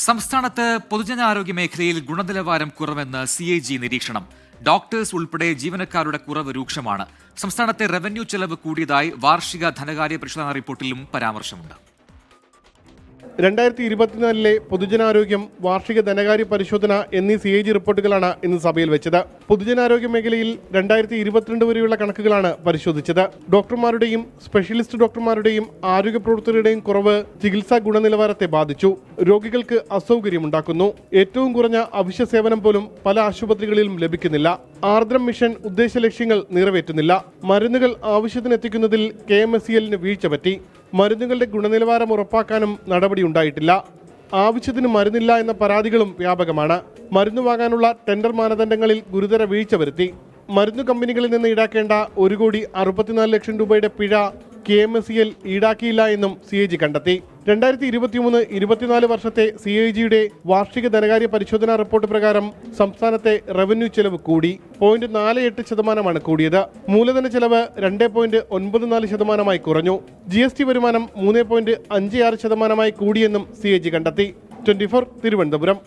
സംസ്ഥാനത്ത് പൊതുജനാരോഗ്യ മേഖലയിൽ ഗുണനിലവാരം കുറവെന്ന് CAG നിരീക്ഷണം. ഡോക്ടേഴ്സ് ഉൾപ്പെടെ ജീവനക്കാരുടെ കുറവ് രൂക്ഷമാണ്. സംസ്ഥാനത്തെ റവന്യൂ ചെലവ് കൂടിയതായി വാർഷിക ധനകാര്യ പരിശോധനാ റിപ്പോർട്ടിലും പരാമർശമുണ്ട്. 2024 പൊതുജനാരോഗ്യം, വാർഷിക ധനകാര്യ പരിശോധന എന്നീ CAG റിപ്പോർട്ടുകളാണ് ഇന്ന് സഭയിൽ വെച്ചത്. പൊതുജനാരോഗ്യ മേഖലയിൽ 2022 വരെയുള്ള കണക്കുകളാണ് പരിശോധിച്ചത്. ഡോക്ടർമാരുടെയും സ്പെഷ്യലിസ്റ്റ് ഡോക്ടർമാരുടെയും ആരോഗ്യ പ്രവർത്തകരുടെയും കുറവ് ചികിത്സാ ഗുണനിലവാരത്തെ ബാധിച്ചു. രോഗികൾക്ക് അസൗകര്യമുണ്ടാക്കുന്നു. ഏറ്റവും കുറഞ്ഞ അവശ്യ സേവനം പോലും പല ആശുപത്രികളിലും ലഭിക്കുന്നില്ല. ആർദ്രം മിഷൻ ഉദ്ദേശ ലക്ഷ്യങ്ങൾ നിറവേറ്റുന്നില്ല. മരുന്നുകൾ ആവശ്യത്തിനെത്തിക്കുന്നതിൽ KMSEL വീഴ്ച പറ്റി. മരുന്നുകളുടെ ഗുണനിലവാരം ഉറപ്പാക്കാനും നടപടിയുണ്ടായിട്ടില്ല. ആവശ്യത്തിന് മരുന്നില്ല എന്ന പരാതികളും വ്യാപകമാണ്. മരുന്ന് വാങ്ങാനുള്ള ടെൻഡർ മാനദണ്ഡങ്ങളിൽ ഗുരുതര വീഴ്ച വരുത്തി. മരുന്നു കമ്പനികളിൽ നിന്ന് ഈടാക്കേണ്ട 1,64 ലക്ഷം രൂപയുടെ പിഴ KMSEL ഈടാക്കിയില്ല എന്നും CAG കണ്ടെത്തി. 2023-24 വർഷത്തെ CAGയുടെ വാർഷിക ധനകാര്യ പരിശോധനാ റിപ്പോർട്ട് പ്രകാരം സംസ്ഥാനത്തെ റവന്യൂ ചെലവ് കൂടി. 0.48% കൂടിയത്. മൂലധന ചെലവ് 2.94% കുറഞ്ഞു. GST വരുമാനം 3.56% കൂടിയെന്നും CAG കണ്ടെത്തി. 24 തിരുവനന്തപുരം.